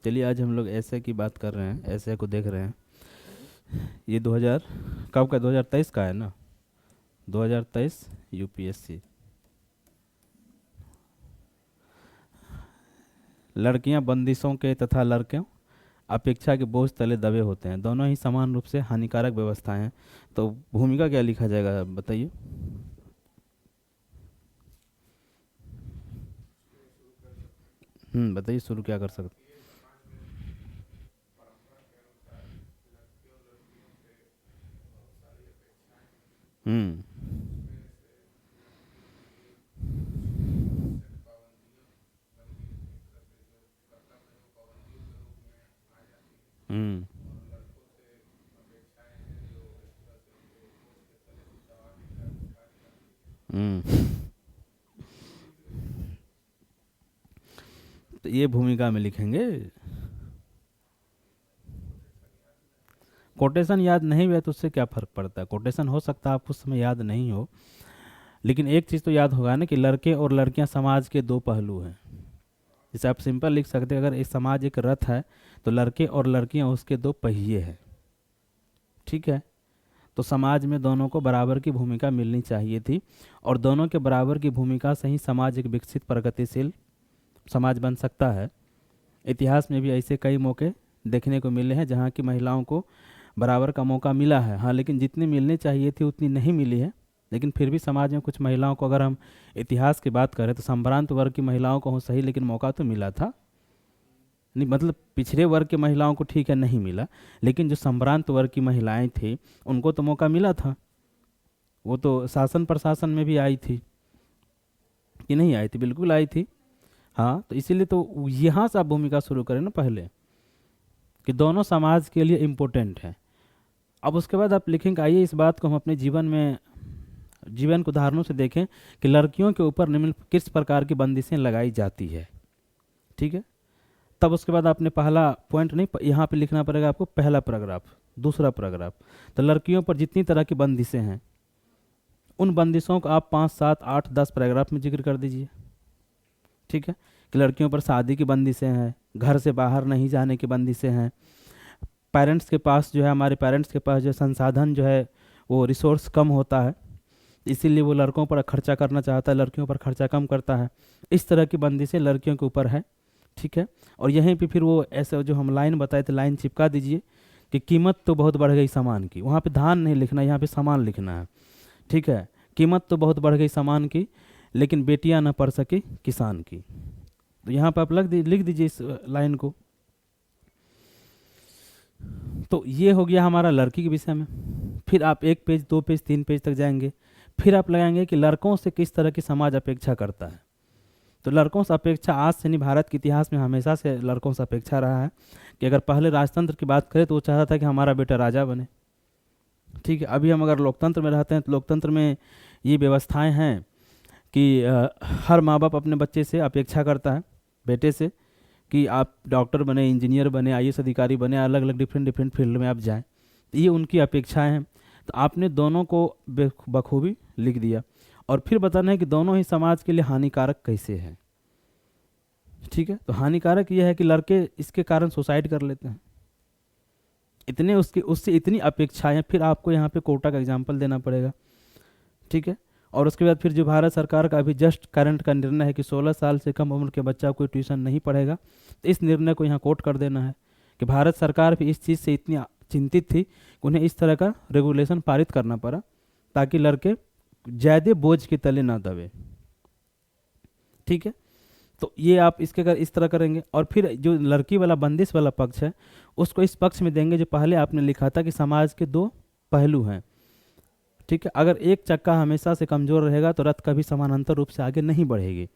चलिए आज हम लोग ऐसे की बात कर रहे हैं, ऐसे को देख रहे हैं। ये 2000 कब का, 2023 का है ना। 2023 यूपीएससी। लड़कियां बंदिशों के तथा लड़के अपेक्षा के बोझ तले दबे होते हैं, दोनों ही समान रूप से हानिकारक व्यवस्थाएं हैं। तो भूमिका क्या लिखा जाएगा, बताइए। बताइए, शुरू क्या कर सकते। हम्म। हम्म। हम्म। तो ये भूमिका में लिखेंगे। कोटेशन याद नहीं हुआ तो उससे क्या फ़र्क पड़ता है, कोटेशन हो सकता है आपको उस समय याद नहीं हो, लेकिन एक चीज़ तो याद होगा ना कि लड़के और लड़कियां समाज के दो पहलू हैं। जैसे आप सिंपल लिख सकते हैं, अगर एक समाज एक रथ है तो लड़के और लड़कियां उसके दो पहिए हैं। ठीक है। तो समाज में दोनों को बराबर की भूमिका मिलनी चाहिए थी, और दोनों के बराबर की भूमिका से ही समाज एक विकसित प्रगतिशील समाज बन सकता है। इतिहास में भी ऐसे कई मौके देखने को मिले हैं जहाँ की महिलाओं को बराबर का मौका मिला है। हाँ, लेकिन जितनी मिलनी चाहिए थी उतनी नहीं मिली है। लेकिन फिर भी समाज में कुछ महिलाओं को, अगर हम इतिहास की बात करें तो संभ्रांत वर्ग की महिलाओं को हो सही, लेकिन मौका तो मिला था। नहीं मतलब पिछड़े वर्ग की महिलाओं को ठीक है नहीं मिला, लेकिन जो संभ्रांत वर्ग की महिलाएं थी उनको तो मौका मिला था। वो तो शासन प्रशासन में भी आई थी कि नहीं आई थी, बिल्कुल आई थी। हाँ, तो इसीलिए तो यहाँ से आप भूमिका शुरू करें ना पहले, कि दोनों समाज के लिए इम्पोर्टेंट है। अब उसके बाद आप लिखेंगे, आइए इस बात को हम अपने जीवन में, जीवन के उदाहरणों से देखें कि लड़कियों के ऊपर निम्न किस प्रकार की बंदिशें लगाई जाती है। ठीक है। तब उसके बाद आपने पहला पॉइंट नहीं, यहाँ पे लिखना पड़ेगा आपको पहला पैराग्राफ, दूसरा पैराग्राफ। तो लड़कियों पर जितनी तरह की बंदिशें हैं उन बंदिशों को आप 5, 7, 8, 10 पैराग्राफ में जिक्र कर दीजिए। ठीक है। कि लड़कियों पर शादी की बंदिशें हैं, घर से बाहर नहीं जाने की बंदिशें हैं, पेरेंट्स के पास जो है, हमारे पेरेंट्स के पास जो संसाधन जो है वो रिसोर्स कम होता है, इसीलिए वो लड़कों पर खर्चा करना चाहता है, लड़कियों पर खर्चा कम करता है। इस तरह की बंदिशें लड़कियों के ऊपर है। ठीक है। और यहीं पे फिर वो ऐसे जो हम लाइन बताए थे, लाइन चिपका दीजिए कि कीमत तो बहुत बढ़ गई सामान की। वहाँ पे धान नहीं लिखना, यहाँ पे सामान लिखना है। ठीक है। कीमत तो बहुत बढ़ गई सामान की, लेकिन बेटियां न पढ़ सकी किसान की। तो यहाँ पे आप लिख दीजिए इस लाइन को। तो ये हो गया हमारा लड़की के विषय में। फिर आप 1 पेज, 2 पेज, 3 पेज तक जाएंगे। फिर आप लगाएंगे कि लड़कों से किस तरह की समाज अपेक्षा करता है। तो लड़कों से अपेक्षा आज से नहीं, भारत के इतिहास में हमेशा से लड़कों से अपेक्षा रहा है कि अगर पहले राजतंत्र की बात करें तो वो चाहता था कि हमारा बेटा राजा बने। ठीक है। अभी हम अगर लोकतंत्र में रहते हैं तो लोकतंत्र में ये व्यवस्थाएं हैं कि हर माँ बाप अपने बच्चे से अपेक्षा करता है, बेटे से, कि आप डॉक्टर बने, इंजीनियर बने, आईएएस अधिकारी बने, अलग अलग डिफरेंट डिफरेंट फील्ड में आप जाएं। तो ये उनकी अपेक्षाएं हैं। तो आपने दोनों को बखूबी लिख दिया। और फिर बताना है कि दोनों ही समाज के लिए हानिकारक कैसे हैं। ठीक है। तो हानिकारक ये है कि लड़के इसके कारण सुसाइड कर लेते हैं, इतने उसकी उससे इतनी अपेक्षाएं। फिर आपको यहाँ पे कोटा का एग्जाम्पल देना पड़ेगा। ठीक है। और उसके बाद फिर जो भारत सरकार का अभी जस्ट करंट का निर्णय है कि 16 साल से कम उम्र के बच्चा कोई ट्यूशन नहीं पढ़ेगा, तो इस निर्णय को यहाँ कोट कर देना है कि भारत सरकार भी इस चीज़ से इतनी चिंतित थी कि उन्हें इस तरह का रेगुलेशन पारित करना पड़ा ताकि लड़के ज़्यादा बोझ के तले ना दबे। ठीक है। तो ये आप इस तरह करेंगे। और फिर जो लड़की वाला बंदिश वाला पक्ष है उसको इस पक्ष में देंगे जो पहले आपने लिखा था कि समाज के दो पहलू हैं। ठीक है। अगर एक चक्का हमेशा से कमजोर रहेगा तो रथ कभी समानांतर रूप से आगे नहीं बढ़ेगी।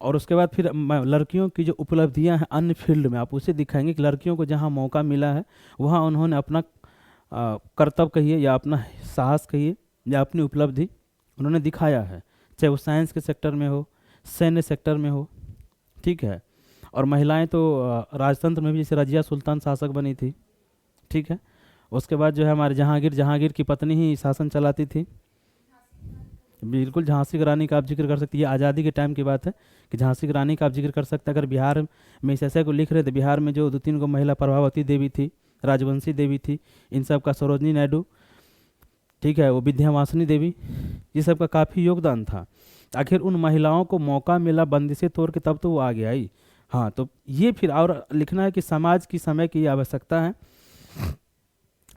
और उसके बाद फिर लड़कियों की जो उपलब्धियां हैं अन्य फील्ड में आप उसे दिखाएंगे कि लड़कियों को जहां मौका मिला है वहां उन्होंने अपना कर्तव्य कहिए या अपना साहस कहिए या अपनी उपलब्धि उन्होंने दिखाया है, चाहे वो साइंस के सेक्टर में हो, सैन्य सेक्टर में हो। ठीक है। और महिलाएं तो राजतंत्र में भी जैसे रजिया सुल्तान शासक बनी थी। ठीक है। उसके बाद जो है हमारे जहांगीर की पत्नी ही शासन चलाती थी। बिल्कुल झांसी की रानी का आप जिक्र कर सकते हैं, ये आज़ादी के टाइम की बात है कि झांसी की रानी का आप जिक्र कर सकते हैं। अगर बिहार में इस ऐसे को लिख रहे थे, बिहार में जो 2-3 को महिला, प्रभावती देवी थी, राजवंशी देवी थी, इन सब का, सरोजनी नायडू, ठीक है, वो विद्यावासिनी देवी, ये सब का काफ़ी योगदान था। आखिर उन महिलाओं को मौका मिला बंदिशें तोड़ के, तब तो वो आगे आई। हाँ, तो ये फिर और लिखना है कि समाज की समय की आवश्यकता है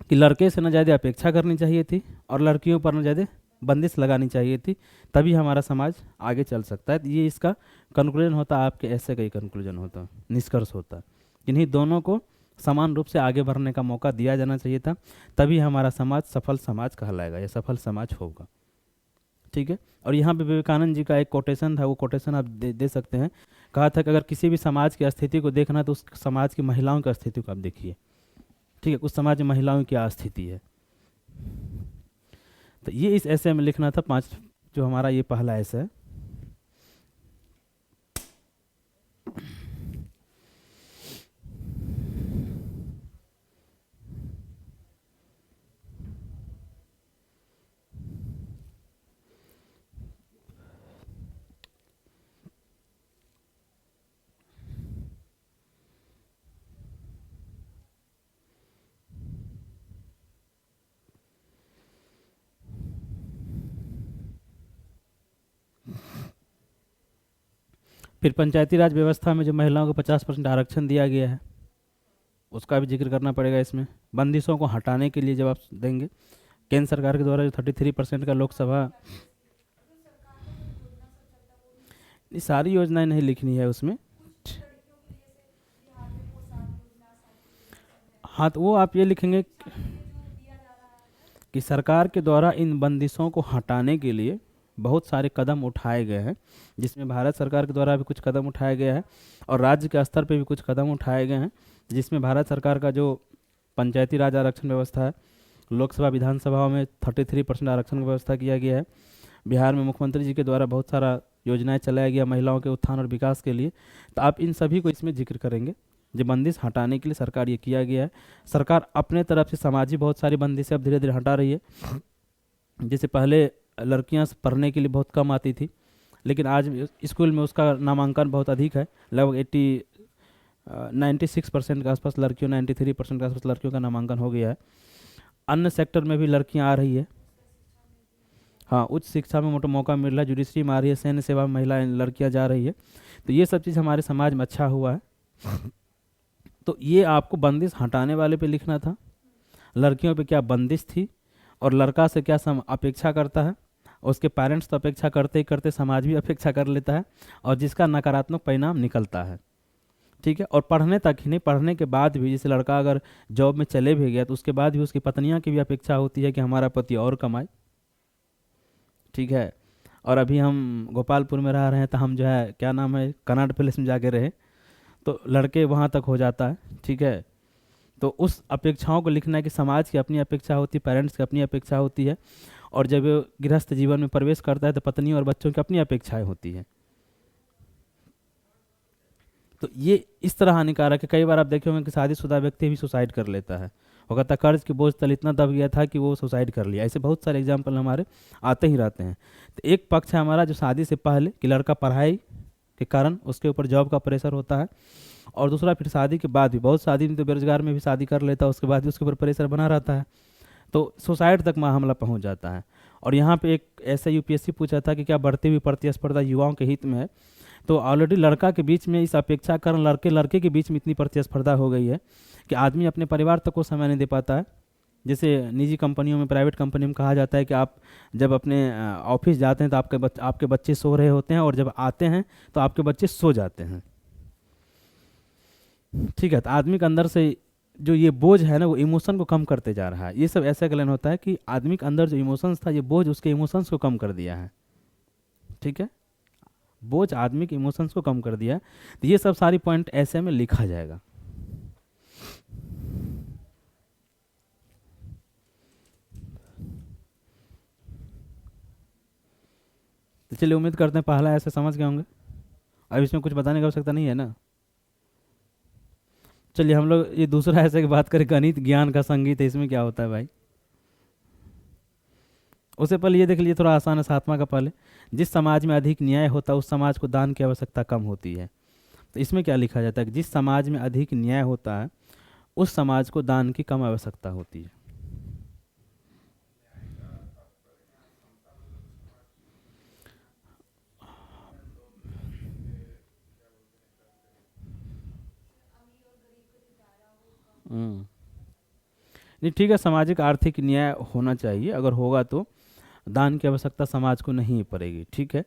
कि लड़के से न ज़्यादा अपेक्षा करनी चाहिए थी और लड़कियों पर न ज़्यादा बंदिश लगानी चाहिए थी, तभी हमारा समाज आगे चल सकता है। तो ये इसका कंक्लूजन होता है, आपके ऐसे का ही कंक्लूजन होता है, निष्कर्ष होता है। इन्हीं दोनों को समान रूप से आगे बढ़ने का मौका दिया जाना चाहिए था, तभी हमारा समाज सफल समाज कहलाएगा या सफल समाज होगा। ठीक है। और यहाँ पे विवेकानंद जी का एक कोटेशन था, वो कोटेशन आप दे सकते हैं। कहा था कि अगर किसी भी समाज की स्थिति को देखना है तो उस समाज की महिलाओं की स्थिति को आप देखिए। ठीक है, उस समाज में महिलाओं की क्या स्थिति है। तो ये इस ऐसे में लिखना था 5, जो हमारा ये पहला ऐसे है। फिर पंचायती राज व्यवस्था में जो महिलाओं को 50% आरक्षण दिया गया है, उसका भी जिक्र करना पड़ेगा इसमें। बंदिशों को हटाने के लिए जब आप देंगे, केंद्र सरकार के द्वारा जो 33% का लोकसभा, ये सारी योजनाएं नहीं लिखनी है उसमें। हाँ, तो वो आप ये लिखेंगे कि सरकार के द्वारा इन बंदिशों को हटाने के लिए बहुत सारे कदम उठाए गए हैं, जिसमें भारत सरकार के द्वारा भी कुछ कदम उठाया गया है और राज्य के स्तर पर भी कुछ कदम उठाए गए हैं। जिसमें भारत सरकार का जो पंचायती राज आरक्षण व्यवस्था है, लोकसभा विधानसभाओं में 33% आरक्षण की व्यवस्था किया गया है। बिहार में मुख्यमंत्री जी के द्वारा बहुत सारा योजनाएं चलाया गया महिलाओं के उत्थान और विकास के लिए। तो आप इन सभी को इसमें जिक्र करेंगे। जो बंदिश हटाने के लिए सरकार ये किया गया है। सरकार अपने तरफ से समाजी बहुत सारी बंदिशें अब धीरे धीरे हटा रही है। जैसे पहले लड़कियां पढ़ने के लिए बहुत कम आती थी, लेकिन आज स्कूल में उसका नामांकन बहुत अधिक है। लगभग 96% के आसपास लड़कियों, 93% के आसपास लड़कियों का नामांकन हो गया है। अन्य सेक्टर में भी लड़कियां आ रही है। हाँ, उच्च शिक्षा में मोटा मौका मिल रहा है, जुडिशरी में आ रही है, सैन्य सेवा में महिलाएं लड़कियां जा रही है। तो ये सब चीज़ हमारे समाज में अच्छा हुआ है। तो ये आपको बंदिश हटाने वाले पे लिखना था, लड़कियों पे क्या बंदिश थी और लड़का से क्या अपेक्षा करता है। उसके पेरेंट्स तो अपेक्षा करते ही करते, समाज भी अपेक्षा कर लेता है और जिसका नकारात्मक परिणाम निकलता है। ठीक है। और पढ़ने तक ही नहीं, पढ़ने के बाद भी जैसे लड़का अगर जॉब में चले भी गया तो उसके बाद भी उसकी पत्नियां की भी अपेक्षा होती है कि हमारा पति और कमाए। ठीक है। और अभी हम गोपालपुर में रह रहे हैं, तो हम जो है क्या नाम है, कनाट पैलेस में जाके रहे, तो लड़के वहाँ तक हो जाता है। ठीक है। तो उस अपेक्षाओं को लिखना है कि समाज की अपनी अपेक्षा होती है, पेरेंट्स की अपनी अपेक्षा होती है, और जब वो गृहस्थ जीवन में प्रवेश करता है तो पत्नी और बच्चों की अपनी अपेक्षाएं होती हैं। तो ये इस तरह हानिकारक है। कई बार आप देखे होंगे कि शादीशुदा व्यक्ति भी सुसाइड कर लेता है। वो कहता कर्ज के बोझ तले इतना दब गया था कि वो सुसाइड कर लिया। ऐसे बहुत सारे एग्जाम्पल हमारे आते ही रहते हैं। तो एक पक्ष है हमारा जो शादी से पहले कि लड़का पढ़ाई के कारण उसके ऊपर जॉब का प्रेशर होता है, और दूसरा फिर शादी के बाद भी, बहुत शादी में तो बेरोजगार में भी शादी कर लेता है, उसके बाद भी उसके ऊपर प्रेशर बना रहता है, तो सुसाइड तक मामला पहुंच जाता है। और यहाँ पे एक ऐसा यूपीएससी पूछा था कि क्या बढ़ती हुई प्रतिस्पर्धा युवाओं के हित में है। तो ऑलरेडी लड़का के बीच में इस अपेक्षा कारण लड़के लड़के के बीच में इतनी प्रतिस्पर्धा हो गई है कि आदमी अपने परिवार तक को समय नहीं दे पाता है। जैसे निजी कंपनियों में, प्राइवेट कंपनी में कहा जाता है कि आप जब अपने ऑफिस जाते हैं तो आपके बच्चे सो रहे होते हैं, और जब आते हैं तो आपके बच्चे सो जाते हैं। ठीक है। तो आदमी के अंदर से जो ये बोझ है ना, वो इमोशन को कम करते जा रहा है। ये सब ऐसा कलन होता है कि आदमी के अंदर जो इमोशंस था, ये बोझ उसके इमोशंस को कम कर दिया है। ठीक है। बोझ आदमी के इमोशंस को कम कर दिया है। तो ये सब सारी पॉइंट ऐसे में लिखा जाएगा। तो चलिए, उम्मीद करते हैं पहला ऐसे समझ गए होंगे। अब इसमें कुछ बताने की आवश्यकता नहीं है ना। चलिए हम लोग ये दूसरा ऐसे की बात करें, गणित ज्ञान का संगीत है, इसमें क्या होता है भाई। उससे पहले ये देख लीजिए, थोड़ा आसान है, 7वां का पहले, जिस समाज में अधिक न्याय होता है उस समाज को दान की आवश्यकता कम होती है। तो इसमें क्या लिखा जाता है कि जिस समाज में अधिक न्याय होता है उस समाज को दान की कम आवश्यकता होती है। हम्म। नहीं ठीक है, सामाजिक आर्थिक न्याय होना चाहिए, अगर होगा तो दान की आवश्यकता समाज को नहीं पड़ेगी। ठीक है,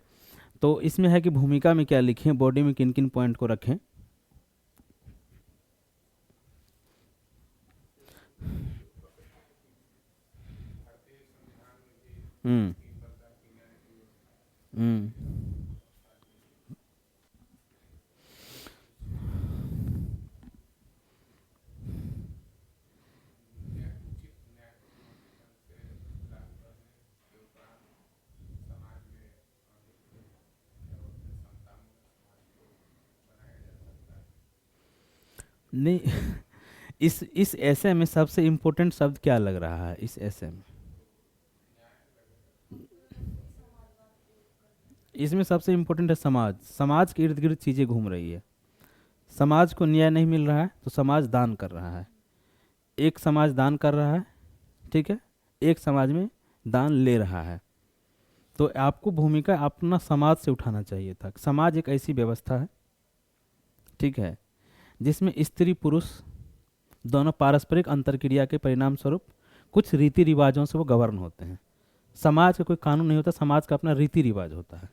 तो इसमें है कि भूमिका में क्या लिखें, बॉडी में किन किन पॉइंट को रखें। हम्म। हम्म। नहीं इस ऐसे में सबसे इम्पोर्टेंट शब्द क्या लग रहा है इस ऐसे में? इसमें सबसे इम्पोर्टेंट है समाज। समाज के इर्द गिर्द चीज़ें घूम रही है। समाज को न्याय नहीं मिल रहा है तो समाज दान कर रहा है, एक समाज दान कर रहा है, ठीक है, एक समाज में दान ले रहा है। तो आपको भूमिका अपना समाज से उठाना चाहिए था। समाज एक ऐसी व्यवस्था है, ठीक है, जिसमें स्त्री पुरुष दोनों पारस्परिक अंतरक्रिया के परिणाम स्वरूप कुछ रीति रिवाजों से वो गवर्न होते हैं। समाज का कोई कानून नहीं होता, समाज का अपना रीति रिवाज होता है।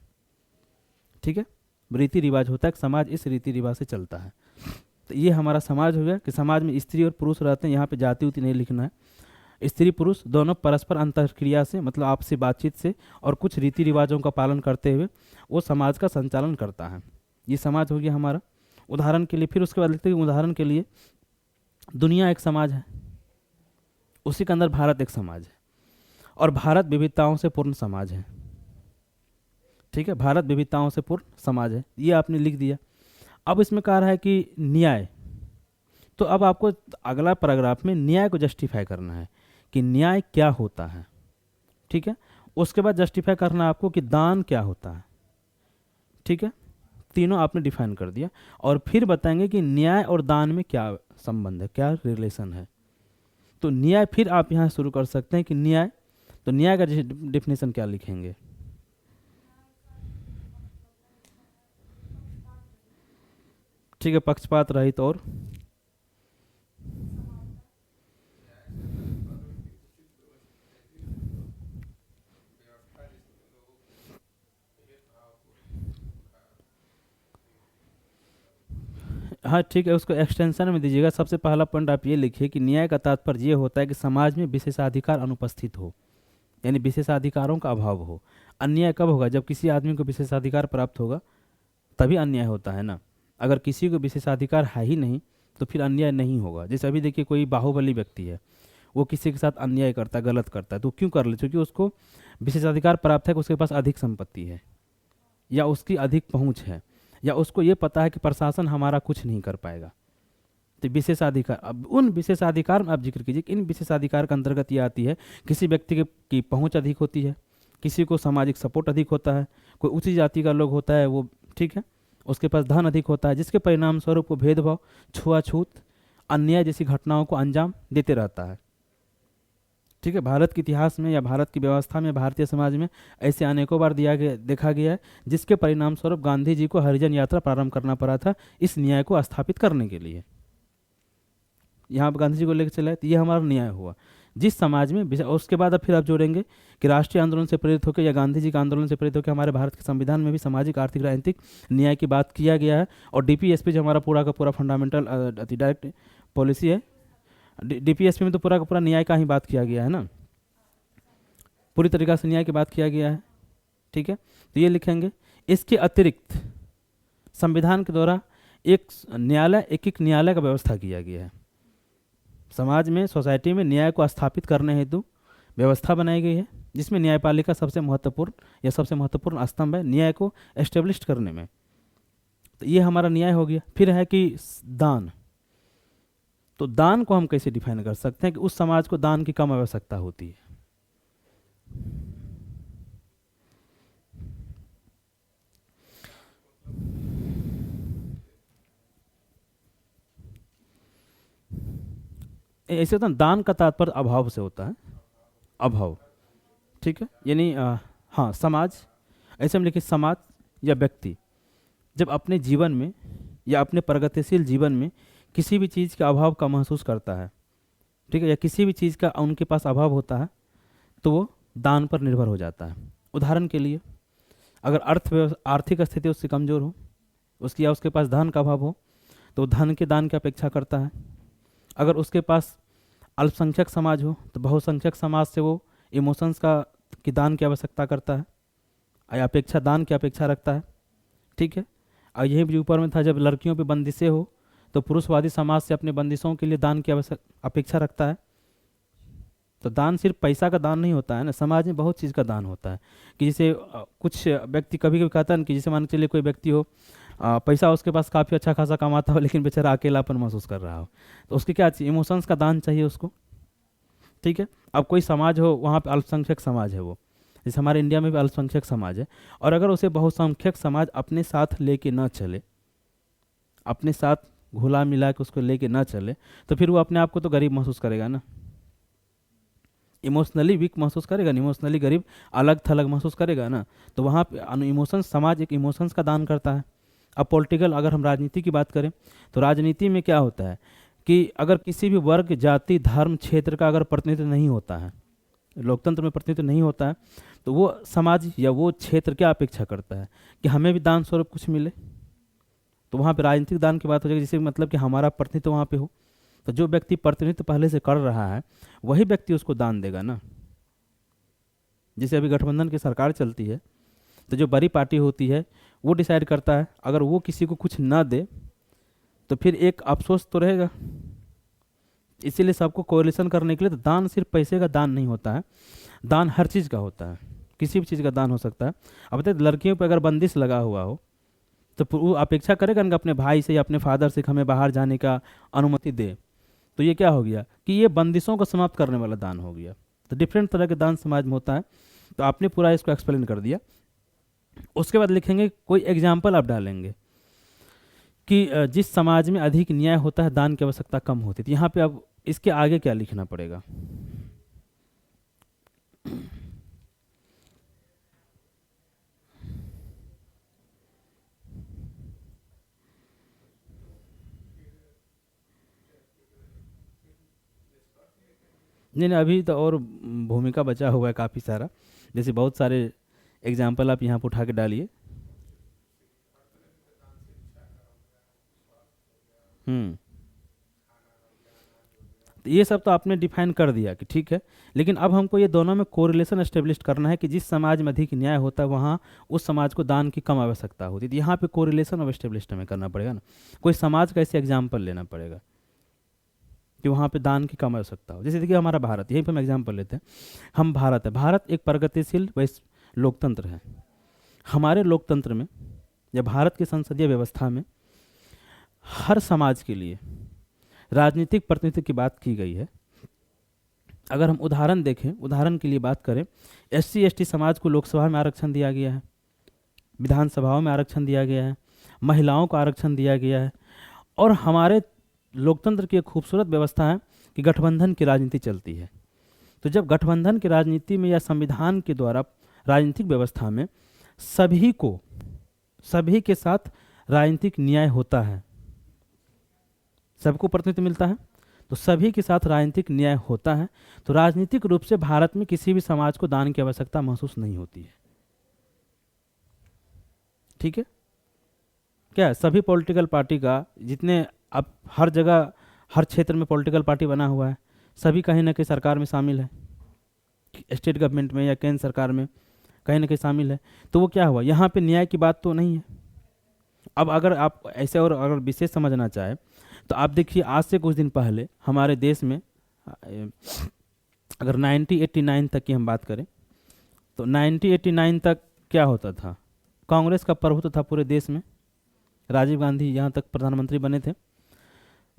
ठीक है, रीति रिवाज होता है, समाज इस रीति रिवाज से चलता है। तो ये हमारा समाज हो गया कि समाज में स्त्री और पुरुष रहते हैं, यहाँ पे जाति उति नहीं लिखना है। स्त्री पुरुष दोनों परस्पर अंतरक्रिया से, मतलब आपसी बातचीत से और कुछ रीति रिवाजों का पालन करते हुए वो समाज का संचालन करता है। ये समाज हो गया हमारा। उदाहरण के लिए फिर उसके बाद लिखते हैं कि उदाहरण के लिए दुनिया एक समाज है, उसी के अंदर भारत एक समाज है, और भारत विविधताओं से पूर्ण समाज है। ठीक है, भारत विविधताओं से पूर्ण समाज है, ये आपने लिख दिया। अब इसमें कह रहा है कि न्याय, तो अब आपको अगला पैराग्राफ में न्याय को जस्टिफाई करना है कि न्याय क्या होता है। ठीक है, उसके बाद जस्टिफाई करना आपको कि दान क्या होता है। ठीक है, तीनों आपने डिफाइन कर दिया, और फिर बताएंगे कि न्याय और दान में क्या संबंध है, क्या रिलेशन है। तो न्याय फिर आप यहाँ शुरू कर सकते हैं कि न्याय, तो न्याय का डिफिनेशन क्या लिखेंगे? ठीक है, पक्षपात रहित और हाँ ठीक है, उसको एक्सटेंशन में दीजिएगा। सबसे पहला पॉइंट आप ये लिखिए कि न्याय का तात्पर्य ये होता है कि समाज में विशेषाधिकार अनुपस्थित हो, यानी विशेषाधिकारों का अभाव हो। अन्याय कब होगा? जब किसी आदमी को विशेषाधिकार प्राप्त होगा तभी अन्याय होता है ना। अगर किसी को विशेषाधिकार है ही नहीं तो फिर अन्याय नहीं होगा। जैसे अभी देखिए, कोई बाहुबली व्यक्ति है, वो किसी के साथ अन्याय करता है, गलत करता है, तो क्यों कर ले? क्योंकि उसको विशेषाधिकार प्राप्त है कि उसके पास अधिक संपत्ति है, या उसकी अधिक पहुंच है, या उसको ये पता है कि प्रशासन हमारा कुछ नहीं कर पाएगा। तो विशेषाधिकार, अब उन विशेषाधिकार में आप जिक्र कीजिए कि इन विशेषाधिकार के अंतर्गत ये आती है, किसी व्यक्ति की पहुंच अधिक होती है, किसी को सामाजिक सपोर्ट अधिक होता है, कोई ऊंची जाति का लोग होता है वो, ठीक है, उसके पास धन अधिक होता है, जिसके परिणाम स्वरूप वो भेदभाव, छुआछूत, अन्याय जैसी घटनाओं को अंजाम देते रहता है। ठीक है, भारत के इतिहास में या भारत की व्यवस्था में, भारतीय समाज में ऐसे अनेकों बार दिया गया, देखा गया है, जिसके परिणाम स्वरूप गांधी जी को हरिजन यात्रा प्रारंभ करना पड़ा था इस न्याय को स्थापित करने के लिए। यहाँ पर गांधी जी को लेकर चला है, तो ये हमारा न्याय हुआ जिस समाज में। और उसके बाद अब फिर आप जोड़ेंगे कि राष्ट्रीय आंदोलन से प्रेरित होकर या गांधी जी के आंदोलन से प्रेरित होकर हमारे भारत के संविधान में भी सामाजिक आर्थिक राजनीतिक न्याय की बात किया गया है। और डीपीएसपी जो हमारा पूरा का पूरा फंडामेंटल डायरेक्ट पॉलिसी है, डीपीएसपी में तो पूरा का पूरा न्याय का ही बात किया गया है ना, पूरी तरीक़ा से न्याय की बात किया गया है। ठीक है, तो ये लिखेंगे। इसके अतिरिक्त संविधान के द्वारा एक न्यायालय, एक न्यायालय का व्यवस्था किया गया है। समाज में, सोसाइटी में न्याय को स्थापित करने हेतु व्यवस्था बनाई गई है, जिसमें न्यायपालिका सबसे महत्वपूर्ण या सबसे महत्वपूर्ण स्तंभ है न्याय को एस्टेब्लिश करने में। तो ये हमारा न्याय हो गया। फिर है कि दान, तो दान को हम कैसे डिफाइन कर सकते हैं कि उस समाज को दान की कम आवश्यकता होती है। ऐसे होता है दान का तात्पर्य अभाव से होता है, अभाव, ठीक है, यानी हाँ समाज, ऐसे हम लिखे समाज या व्यक्ति जब अपने जीवन में या अपने प्रगतिशील जीवन में किसी भी चीज़ के अभाव का महसूस करता है, ठीक है, या किसी भी चीज़ का उनके पास अभाव होता है तो वो दान पर निर्भर हो जाता है। उदाहरण के लिए अगर आर्थिक स्थिति उससे कमज़ोर हो, उसकी या उसके पास धन का अभाव हो, तो धन के दान की अपेक्षा करता है। अगर उसके पास अल्पसंख्यक समाज हो तो बहुसंख्यक समाज से वो इमोशंस का की दान की आवश्यकता करता है या अपेक्षा, दान की अपेक्षा रखता है, ठीक है। और यही भी ऊपर में था जब लड़कियों पे बंदिशें हो तो पुरुषवादी समाज से अपने बंदिशों के लिए दान की अपेक्षा रखता है। तो दान सिर्फ पैसा का दान नहीं होता है ना, समाज में बहुत चीज़ का दान होता है। कि जैसे कुछ व्यक्ति कभी कभी कहता है ना कि जैसे मान के चलिए कोई व्यक्ति हो, पैसा उसके पास काफ़ी अच्छा खासा कमाता हो लेकिन बेचारा अकेलापन महसूस कर रहा हो, तो उसके क्या चाहिए, इमोशंस का दान चाहिए उसको, ठीक है। अब कोई समाज हो वहाँ पे अल्पसंख्यक समाज है, वो जैसे हमारे इंडिया में भी अल्पसंख्यक समाज है, और अगर उसे बहुसंख्यक समाज अपने साथ लेके ना चले, अपने साथ घुला मिला के उसको लेके ना चले, तो फिर वो अपने आप को तो गरीब महसूस करेगा ना, इमोशनली वीक महसूस करेगा ना, इमोशनली गरीब अलग थलग महसूस करेगा ना। तो वहाँ पे इमोशंस, समाज एक इमोशंस का दान करता है। अब पॉलिटिकल, अगर हम राजनीति की बात करें तो राजनीति में क्या होता है कि अगर किसी भी वर्ग, जाति, धर्म, क्षेत्र का अगर प्रतिनिधित्व नहीं होता है, लोकतंत्र में प्रतिनिधित्व नहीं होता है, तो वो समाज या वो क्षेत्र क्या अपेक्षा करता है कि हमें भी दान स्वरूप कुछ मिले। तो वहाँ पे राजनीतिक दान की बात हो जाएगी, जिससे मतलब कि हमारा प्रतिनिधित्व वहाँ पे हो। तो जो व्यक्ति प्रतिनिधित्व पहले से कर रहा है वही व्यक्ति उसको दान देगा ना। जैसे अभी गठबंधन की सरकार चलती है तो जो बड़ी पार्टी होती है वो डिसाइड करता है, अगर वो किसी को कुछ ना दे तो फिर एक अफसोस तो रहेगा। इसीलिए सबको कोरिलेशन करने के लिए, तो दान सिर्फ पैसे का दान नहीं होता है, दान हर चीज़ का होता है, किसी भी चीज़ का दान हो सकता है। अब बताइए लड़कियों पर अगर बंदिश लगा हुआ हो तो वो अपेक्षा करेगा ना अपने भाई से या अपने फादर से हमें बाहर जाने का अनुमति दे। तो ये क्या हो गया कि ये बंदिशों को समाप्त करने वाला दान हो गया। तो डिफरेंट तरह के दान समाज में होता है। तो आपने पूरा इसको एक्सप्लेन कर दिया। उसके बाद लिखेंगे, कोई एग्जाम्पल आप डालेंगे कि जिस समाज में अधिक न्याय होता है दान की आवश्यकता कम होती है। तो यहाँ पे अब इसके आगे क्या लिखना पड़ेगा? नहीं नहीं, अभी तो और भूमिका बचा हुआ है काफ़ी सारा। जैसे बहुत सारे एग्जाम्पल आप यहाँ पर उठा के डालिए। हम्म, तो ये सब तो आपने डिफाइन कर दिया कि ठीक है, लेकिन अब हमको ये दोनों में कोरिलेशन एस्टेब्लिश करना है कि जिस समाज में अधिक न्याय होता है वहाँ उस समाज को दान की कम आवश्यकता होती है। तो यहाँ पे कोरिलेशन अब एस्टेब्लिश हमें करना पड़ेगा ना, कोई समाज का ऐसे एग्जाम्पल लेना पड़ेगा कि वहाँ पे दान की कम आवश्यकता हो। जैसे देखिए हमारा भारत, यहीं पर हम एग्जाम्पल लेते हैं। हम भारत है, भारत एक प्रगतिशील वैश्व लोकतंत्र है। हमारे लोकतंत्र में या भारत की संसदीय व्यवस्था में हर समाज के लिए राजनीतिक प्रतिनिधित्व की बात की गई है। अगर हम उदाहरण देखें, उदाहरण के लिए बात करें, SC ST समाज को लोकसभा में आरक्षण दिया गया है, विधानसभाओं में आरक्षण दिया गया है, महिलाओं को आरक्षण दिया गया है। और हमारे लोकतंत्र की एक खूबसूरत व्यवस्था है कि गठबंधन की राजनीति चलती है। तो जब गठबंधन की राजनीति में या संविधान के द्वारा राजनीतिक व्यवस्था में सभी को, सभी के साथ राजनीतिक न्याय होता है, सबको प्रतिनिधित्व मिलता है, तो सभी के साथ राजनीतिक न्याय होता है, तो राजनीतिक रूप से भारत में किसी भी समाज को दान की आवश्यकता महसूस नहीं होती है। ठीक है, क्या है? सभी पॉलिटिकल पार्टी का, जितने अब हर जगह हर क्षेत्र में पॉलिटिकल पार्टी बना हुआ है, सभी कहीं ना कहीं सरकार में शामिल है, स्टेट गवर्नमेंट में या केंद्र सरकार में कहीं ना कहीं शामिल है। तो वो क्या हुआ, यहाँ पे न्याय की बात तो नहीं है। अब अगर आप ऐसे और अगर विशेष समझना चाहे तो आप देखिए, आज से कुछ दिन पहले हमारे देश में अगर 1989 तक की हम बात करें तो 1989 तक क्या होता था, कांग्रेस का प्रभुत्व था पूरे देश में, राजीव गांधी यहाँ तक प्रधानमंत्री बने थे।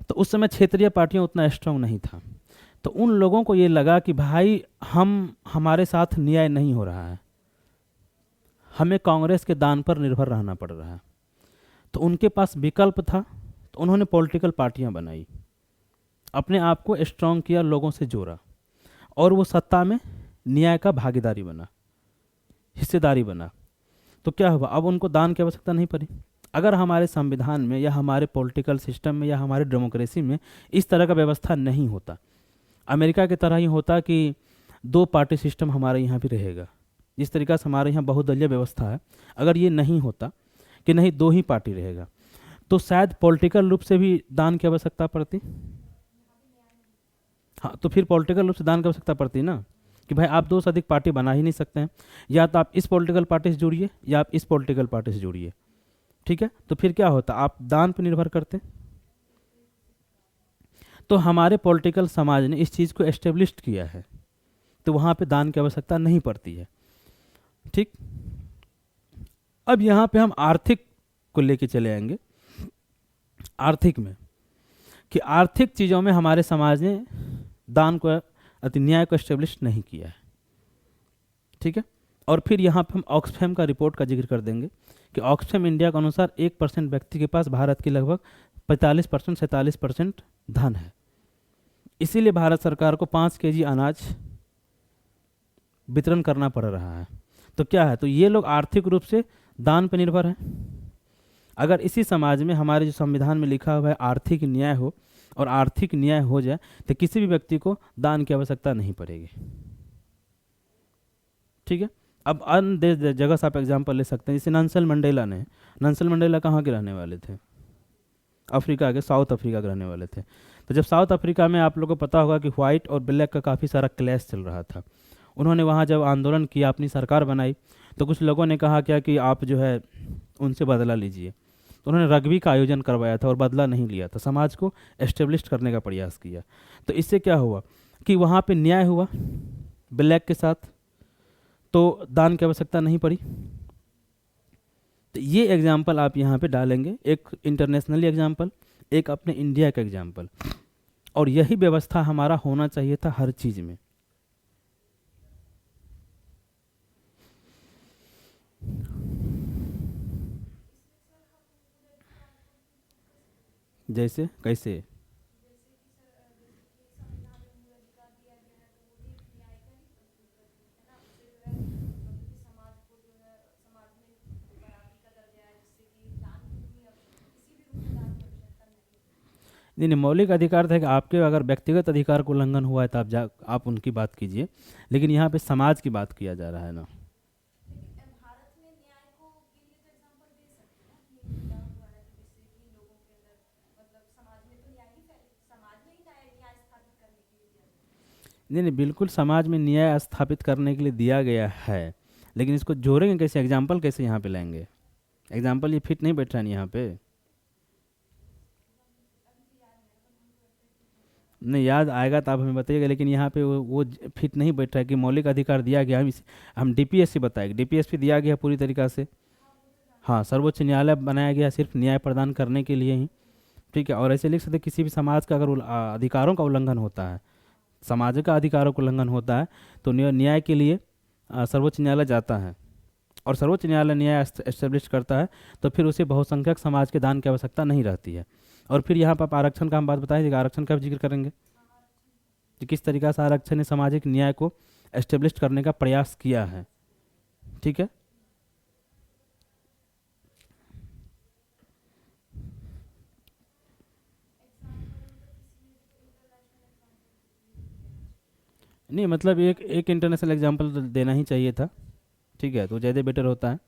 तो उस समय क्षेत्रीय पार्टियां उतना स्ट्रांग नहीं था। तो उन लोगों को ये लगा कि भाई हमारे साथ न्याय नहीं हो रहा है, हमें कांग्रेस के दान पर निर्भर रहना पड़ रहा है। तो उनके पास विकल्प था, तो उन्होंने पॉलिटिकल पार्टियां बनाई। अपने आप को स्ट्रांग किया, लोगों से जोड़ा, और वो सत्ता में न्याय का भागीदारी बना, हिस्सेदारी बना। तो क्या हुआ, अब उनको दान की आवश्यकता नहीं पड़ी। अगर हमारे संविधान में या हमारे पॉलिटिकल सिस्टम में या हमारे डेमोक्रेसी में इस तरह का व्यवस्था नहीं होता, अमेरिका की तरह ही होता कि दो पार्टी सिस्टम हमारे यहाँ भी रहेगा, जिस तरीका से हमारे यहाँ बहुदलीय व्यवस्था है, अगर ये नहीं होता कि नहीं दो ही पार्टी रहेगा, तो शायद पॉलिटिकल रूप से भी दान की आवश्यकता पड़ती। हाँ, तो फिर पॉलिटिकल रूप से दान की आवश्यकता पड़ती ना, कि भाई आप दो से अधिक पार्टी बना ही नहीं सकते हैं, या तो आप इस पॉलिटिकल पार्टी से जुड़िए या आप इस पॉलिटिकल पार्टी से जुड़िए। ठीक है, तो फिर क्या होता, आप दान पर निर्भर करते। तो हमारे पॉलिटिकल समाज ने इस चीज़ को एस्टेब्लिश किया है, तो वहाँ पे दान की आवश्यकता नहीं पड़ती है। ठीक, अब यहाँ पे हम आर्थिक को लेके चले आएंगे। आर्थिक में कि आर्थिक चीज़ों में हमारे समाज ने दान को, न्याय को एस्टेब्लिश नहीं किया है। ठीक है, और फिर यहाँ पे हम ऑक्सफैम का रिपोर्ट का जिक्र कर देंगे कि ऑक्सफैम इंडिया के अनुसार 1% व्यक्ति के पास भारत की लगभग 45% 47% धन है। इसीलिए भारत सरकार को 5 kg अनाज वितरण करना पड़ रहा है। तो क्या है, तो ये लोग आर्थिक रूप से दान पर निर्भर हैं। अगर इसी समाज में हमारे जो संविधान में लिखा हुआ है आर्थिक न्याय हो, और आर्थिक न्याय हो जाए, तो किसी भी व्यक्ति को दान की आवश्यकता नहीं पड़ेगी। ठीक है, अब अन्य देश जगह से आप एग्जाम्पल ले सकते हैं, जैसे नेल्सन मंडेला ने, नेल्सन मंडेला कहाँ के रहने वाले थे, अफ्रीका के, साउथ अफ्रीका के रहने वाले थे। तो जब साउथ अफ्रीका में आप लोगों को पता होगा कि व्हाइट और ब्लैक का काफ़ी सारा क्लैश चल रहा था, उन्होंने वहाँ जब आंदोलन किया, अपनी सरकार बनाई, तो कुछ लोगों ने कहा क्या कि आप जो है उनसे बदला लीजिए। तो उन्होंने रग्बी का आयोजन करवाया था और बदला नहीं लिया था, समाज को एस्टेब्लिश करने का प्रयास किया। तो इससे क्या हुआ कि वहाँ पे न्याय हुआ ब्लैक के साथ, तो दान की आवश्यकता नहीं पड़ी। तो ये एग्जाम्पल आप यहाँ पे डालेंगे, एक इंटरनेशनली एग्जाम्पल, एक अपने इंडिया का एग्जाम्पल, और यही व्यवस्था हमारा होना चाहिए था हर चीज़ में। जैसे कैसे, नहीं नहीं, मौलिक अधिकार था कि आपके अगर व्यक्तिगत अधिकार को उल्लंघन हुआ है तो आप उनकी बात कीजिए, लेकिन यहाँ पे समाज की बात किया जा रहा है ना। नहीं नहीं, बिल्कुल समाज में न्याय स्थापित करने के लिए दिया गया है, लेकिन इसको जोड़ेंगे कैसे, एग्जाम्पल कैसे यहाँ पे लाएंगे, एग्जाम्पल ये फिट नहीं बैठ रहा है यहाँ पे। नहीं, याद आएगा तो आप हमें बताइएगा, लेकिन यहाँ पे वो फिट नहीं बैठ रहा है कि मौलिक अधिकार दिया गया, हम डीपीएससी बताएंगे, डीपीएससी दिया गया पूरी तरीक़ा से। हाँ, सर्वोच्च न्यायालय बनाया गया सिर्फ न्याय प्रदान करने के लिए ही। ठीक है, और ऐसे लिख सकते किसी भी समाज का अगर अधिकारों का उल्लंघन होता है, समाज का अधिकारों का उल्लंघन होता है, तो न्याय के लिए सर्वोच्च न्यायालय जाता है, और सर्वोच्च न्यायालय न्याय एस्टेब्लिश करता है, तो फिर उसे बहुसंख्यक समाज के दान की आवश्यकता नहीं रहती है। और फिर यहाँ पर आप आरक्षण का हम बात बताएंगे, आरक्षण का भी जिक्र करेंगे कि किस तरीक़ा से आरक्षण ने सामाजिक न्याय को एस्टेब्लिश करने का प्रयास किया है। ठीक है, नहीं मतलब एक इंटरनेशनल एग्जांपल तो देना ही चाहिए था। ठीक है, तो ज़्यादा बेटर होता है।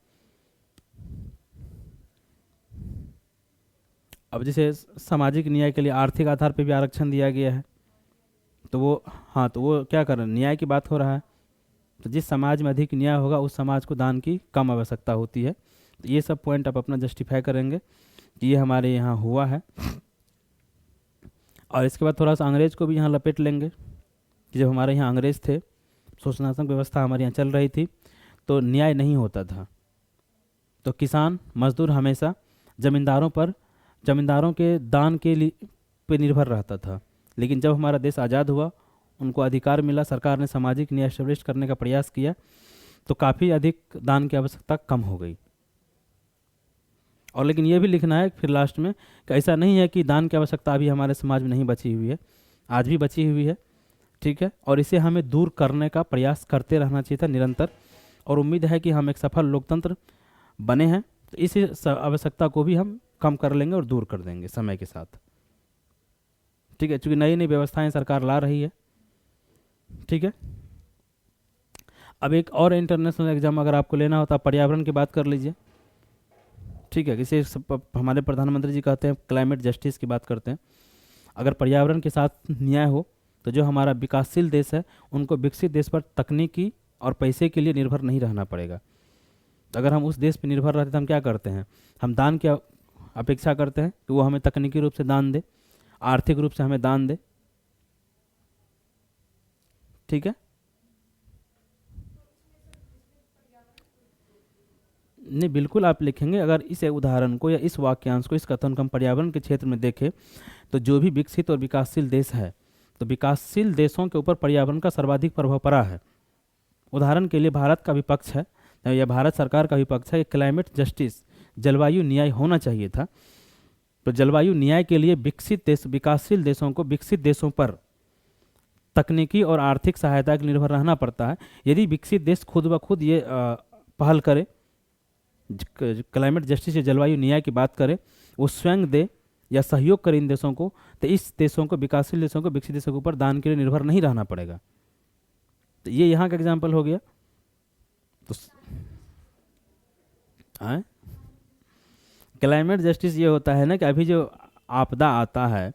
अब जैसे सामाजिक न्याय के लिए आर्थिक आधार पे भी आरक्षण दिया गया है, तो वो, हाँ, तो वो क्या कर रहे हैं, न्याय की बात हो रहा है। तो जिस समाज में अधिक न्याय होगा उस समाज को दान की कम आवश्यकता होती है। तो ये सब पॉइंट आप अपना जस्टिफाई करेंगे कि ये हमारे यहाँ हुआ है। और इसके बाद थोड़ा सा अंग्रेज़ को भी यहाँ लपेट लेंगे कि जब हमारे यहाँ अंग्रेज़ थे, शोषणात्मक व्यवस्था हमारे यहाँ चल रही थी, तो न्याय नहीं होता था। तो किसान मजदूर हमेशा ज़मींदारों के दान के लिए पे निर्भर रहता था। लेकिन जब हमारा देश आज़ाद हुआ, उनको अधिकार मिला, सरकार ने सामाजिक न्याय एस्टेब्लिश करने का प्रयास किया, तो काफ़ी अधिक दान की आवश्यकता कम हो गई। और लेकिन ये भी लिखना है फिर लास्ट में कि ऐसा नहीं है कि दान की आवश्यकता अभी हमारे समाज में नहीं बची हुई है। आज भी बची हुई है। ठीक है, और इसे हमें दूर करने का प्रयास करते रहना चाहिए था निरंतर, और उम्मीद है कि हम एक सफल लोकतंत्र बने हैं, तो इस आवश्यकता को भी हम कम कर लेंगे और दूर कर देंगे समय के साथ। ठीक है, चूंकि नई नई व्यवस्थाएं सरकार ला रही है। ठीक है, अब एक और इंटरनेशनल एग्जाम अगर आपको लेना होता, पर्यावरण की बात कर लीजिए। ठीक है, इसे हमारे प्रधानमंत्री जी कहते हैं क्लाइमेट जस्टिस की बात करते हैं। अगर पर्यावरण के साथ न्याय हो तो जो हमारा विकासशील देश है उनको विकसित देश पर तकनीकी और पैसे के लिए निर्भर नहीं रहना पड़ेगा। तो अगर हम उस देश पर निर्भर रहते तो हम क्या करते हैं, हम दान की अपेक्षा करते हैं कि वो हमें तकनीकी रूप से दान दे, आर्थिक रूप से हमें दान दे। ठीक है, नहीं बिल्कुल आप लिखेंगे, अगर इस उदाहरण को या इस वाक्यांश को, इस कथन को हम पर्यावरण के क्षेत्र में देखें तो जो भी विकसित और विकासशील देश है, तो विकासशील देशों के ऊपर पर्यावरण का सर्वाधिक प्रभाव पड़ा है। उदाहरण के लिए भारत का विपक्ष है या भारत सरकार का विपक्ष है कि क्लाइमेट जस्टिस, जलवायु न्याय होना चाहिए था। तो जलवायु न्याय के लिए विकसित देश, विकासशील देशों को विकसित देशों पर तकनीकी और आर्थिक सहायता के निर्भर रहना पड़ता है। यदि विकसित देश खुद ब खुद ये पहल करे, क्लाइमेट जस्टिस या जलवायु न्याय की बात करे, वो स्वयं दे या सहयोग करे इन देशों को, तो इस देशों को, विकासशील देशों को विकसित देशों के ऊपर दान के लिए निर्भर नहीं रहना पड़ेगा। तो ये यहाँ का एग्जाम्पल हो गया। तो क्लाइमेट जस्टिस ये होता है ना कि अभी जो आपदा आता है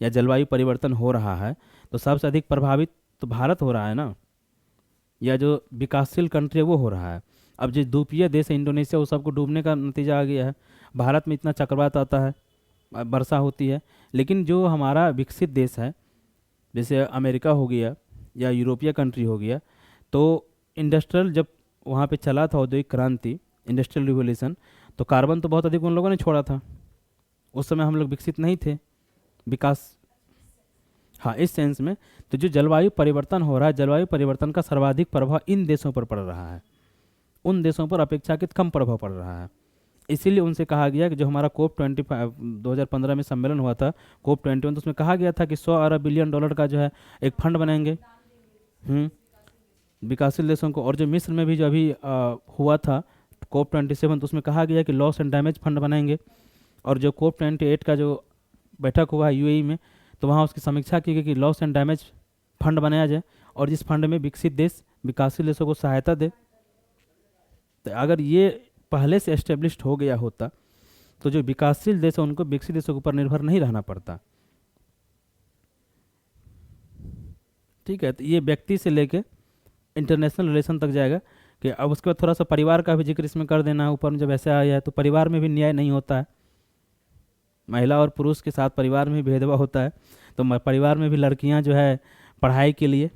या जलवायु परिवर्तन हो रहा है तो सबसे अधिक प्रभावित तो भारत हो रहा है ना, या जो विकासशील कंट्री है वो हो रहा है। अब जो द्वीपीय देश है इंडोनेशिया, वो सबको डूबने का नतीजा आ गया है। भारत में इतना चक्रवात आता है, वर्षा होती है, लेकिन जो हमारा विकसित देश है जैसे अमेरिका हो गया या यूरोपीय कंट्री हो गया, तो इंडस्ट्रियल जब वहाँ पे चला था औद्योगिक क्रांति, इंडस्ट्रियल रिवोल्यूशन, तो कार्बन तो बहुत अधिक उन लोगों ने छोड़ा था। उस समय हम लोग विकसित नहीं थे, विकास, हाँ इस सेंस में। तो जो जलवायु परिवर्तन हो रहा है, जलवायु परिवर्तन का सर्वाधिक प्रभाव इन देशों पर पड़ रहा है, उन देशों पर अपेक्षाकृत कम प्रभाव पड़ रहा है। इसीलिए उनसे कहा गया कि जो हमारा COP25 2015 में सम्मेलन हुआ था, COP21, तो उसमें कहा गया था कि 100 अरब बिलियन डॉलर का जो है एक फंड बनाएंगे विकासशील देशों को। और जो मिस्र में भी जो अभी हुआ था COP27, तो उसमें कहा गया कि लॉस एंड डैमेज फंड बनाएंगे। और जो COP28 का जो बैठक हुआ है UAE में, तो वहाँ उसकी समीक्षा की गई कि लॉस एंड डैमेज फंड बनाया जाए और जिस फंड में विकसित देश विकासशील देशों को सहायता दे। तो अगर ये पहले से एस्टेब्लिश्ड हो गया होता तो जो विकासशील देश है उनको विकसित देशों के ऊपर निर्भर नहीं रहना पड़ता। ठीक है, तो ये व्यक्ति से लेके इंटरनेशनल रिलेशन तक जाएगा। कि अब उसके बाद थोड़ा सा परिवार का भी जिक्र इसमें कर देना है। ऊपर में जब ऐसे आया है तो परिवार में भी न्याय नहीं होता है, महिला और पुरुष के साथ परिवार में भी भेदभाव होता है। तो परिवार में भी लड़कियां जो है पढ़ाई के लिए,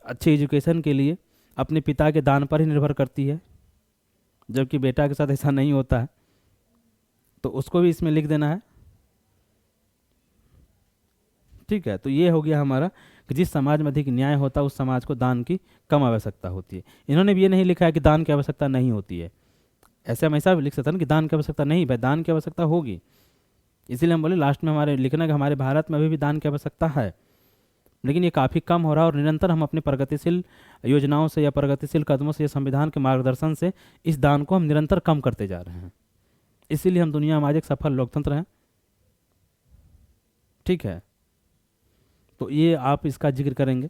अच्छी एजुकेशन के लिए अपने पिता के दान पर ही निर्भर करती है, जबकि बेटा के साथ ऐसा नहीं होता है। तो उसको भी इसमें लिख देना है। ठीक है, तो ये हो गया हमारा कि जिस समाज में अधिक न्याय होता है उस समाज को दान की कम आवश्यकता होती है। इन्होंने भी ये नहीं लिखा है कि दान की आवश्यकता नहीं होती है। ऐसे हम ऐसा भी लिख सकते हैं कि दान की आवश्यकता नहीं, भाई दान की आवश्यकता होगी। इसीलिए हम बोले लास्ट में हमारे लिखना कि हमारे भारत में अभी भी दान की आवश्यकता है, लेकिन ये काफ़ी कम हो रहा है। और निरंतर हम अपनी प्रगतिशील योजनाओं से या प्रगतिशील कदमों से या संविधान के मार्गदर्शन से इस दान को हम निरंतर कम करते जा रहे हैं। इसीलिए हम दुनिया में आज एक सफल लोकतंत्र हैं। ठीक है, तो ये आप इसका जिक्र करेंगे।